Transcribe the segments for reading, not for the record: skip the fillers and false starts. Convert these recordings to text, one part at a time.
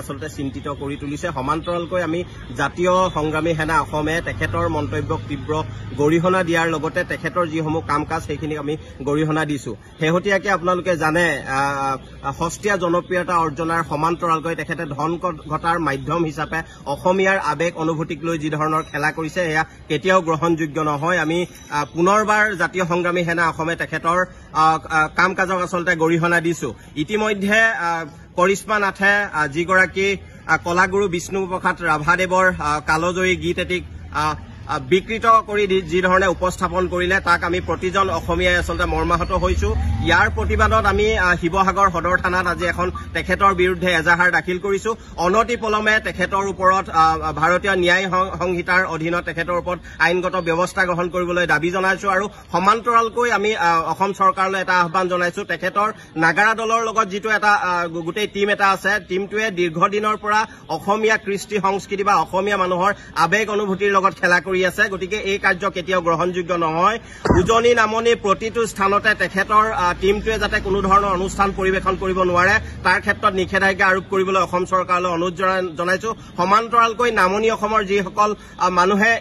আসলতে চিন্তিত কৰি তুলিছে। সমান্তৰালকৈ আমি জাতীয় সংগ্ৰামী সেনা অসমে তেখেতৰ মন্তব্যক তীব্ৰ গৰিহণা দিয়াৰ লগতে তেখেতৰ যিসমূহ কাম কাজ সেইখিনিক আমি গৰিহণা দিছো। শেহতীয়াকৈ আপোনালোকে জানে সস্তীয়া জনপ্ৰিয়তা অৰ্জনাৰ সমান্তৰালকৈ তেখেতে ধন ঘটাৰ মাধ্যম হিচাপে অসমীয়াৰ আৱেগ অনুভূতিক লৈ যি ধৰণৰ খেলা কৰিছে এয়া কেতিয়াও গ্ৰহণযোগ্য নহয়। আমি পুনৰবাৰ জাতীয় সংগ্ৰামী সেনা অসমে তেখেতৰ কাম কাজক আচলতে গৰিহণা দিছো। ইতিমধ্যে কৰিশ্মা নাথে যিগৰাকী কলাগুৰু বিষ্ণুপ্ৰসাদ ৰাভাদেৱৰ কালজয়ী গীত এটিক বিকৃত কৰি যি ধৰণে উপস্থাপন কৰিলে তাক আমি প্ৰতিজন অসমীয়াই আচলতে মৰ্মাহত হৈছো। ইয়াৰ প্ৰতিবাদত আমি শিৱসাগৰ সদৰ থানাত আজি এখন তেখেতৰ বিৰুদ্ধে এজাহাৰ দাখিল কৰিছো। অনতি পলমে তেখেতৰ ওপৰত ভাৰতীয় ন্যায় সংহিতাৰ অধীনত তেখেতৰ ওপৰত আইনগত ব্যৱস্থা গ্ৰহণ কৰিবলৈ দাবী জনাইছো আৰু সমান্তৰালকৈ আমি অসম চৰকাৰলৈ এটা আহ্বান জনাইছো। তেখেতৰ নাগাৰা দলৰ লগত যিটো এটা গোটেই টীম এটা আছে, টীমটোৱে দীৰ্ঘদিনৰ পৰা অসমীয়া কৃষ্টি সংস্কৃতি বা অসমীয়া মানুহৰ আৱেগ অনুভূতিৰ লগত খেলা কৰি আছে। গতিকে এই কাৰ্য কেতিয়াও গ্ৰহণযোগ্য নহয়। উজনি নামনি প্ৰতিটো স্থানতে তেখেতৰ টীমটোৱে যাতে কোনো ধৰণৰ অনুষ্ঠান পৰিৱেশন কৰিব নোৱাৰে তাৰ ক্ষেত্ৰত নিষেধাজ্ঞা আৰোপ কৰিবলৈ অসম চৰকাৰলৈ অনুৰোধ জনাইছো। সমান্তৰালকৈ নামনি অসমৰ যিসকল মানুহে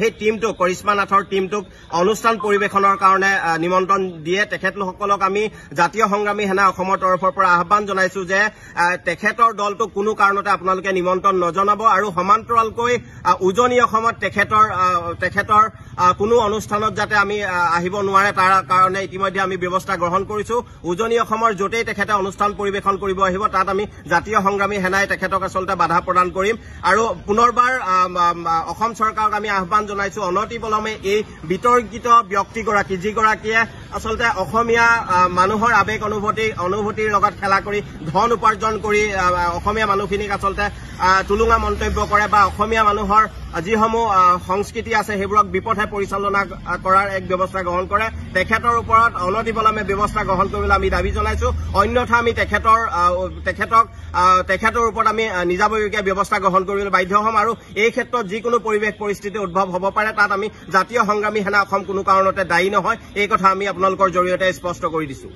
সেই টীমটোক কৰিশ্মা নাথৰ টীমটোক অনুষ্ঠান পৰিৱেশনৰ কাৰণে নিমন্ত্ৰণ দিয়ে তেখেতলোকসকলক আমি জাতীয় সংগ্ৰামী সেনা অসমৰ তৰফৰ পৰা আহ্বান জনাইছো যে তেখেতৰ দলটোক কোনো কাৰণতে আপোনালোকে নিমন্ত্ৰণ নজনাব আৰু সমান্তৰালকৈ উজনি অসমত তেখেতৰ কোনো অনুষ্ঠানত যাতে আমি আহিব নোৱাৰে তাৰ কাৰণে ইতিমধ্যে আমি ব্যৱস্থা গ্ৰহণ কৰিছো। উজনি অসমৰ য'তেই তেখেতে অনুষ্ঠান পৰিৱেশন কৰিব আহিব তাত আমি জাতীয় সংগ্ৰামী সেনাই তেখেতক আচলতে বাধা প্ৰদান কৰিম আৰু পুনৰবাৰ অসম চৰকাৰক আমি আহ্বান জনাইছো অনতি পলমে এই বিতৰ্কিত ব্যক্তিগৰাকী যিগৰাকীয়ে আচলতে অসমীয়া মানুহৰ আৱেগ অনুভূতিৰ লগত খেলা কৰি ধন উপাৰ্জন কৰি অসমীয়া মানুহখিনিক আচলতে তুলুঙা মন্তব্য কৰে বা অসমীয়া মানুহৰ যিসমূহ সংস্কৃতি আছে সেইবোৰক বিপথে পৰিচালনা কৰাৰ এক ব্যৱস্থা গ্ৰহণ কৰে। তেখেতৰ ওপৰত অনতিপলমে ব্যৱস্থা গ্ৰহণ কৰিবলৈ আমি দাবী জনাইছো। অন্যথা আমি তেখেতৰ ওপৰত আমি নিজাববীয়াকৈ ব্যৱস্থা গ্ৰহণ কৰিবলৈ বাধ্য হ'ম আৰু এই ক্ষেত্ৰত যিকোনো পৰিৱেশ পৰিস্থিতি উদ্ভৱ হ'ব পাৰে তাত আমি জাতীয় সংগ্ৰামী সেনা অসম কোনো কাৰণতে দায়ী নহয়। এই কথা আমি আপোনালোকৰ জৰিয়তে স্পষ্ট কৰি দিছো।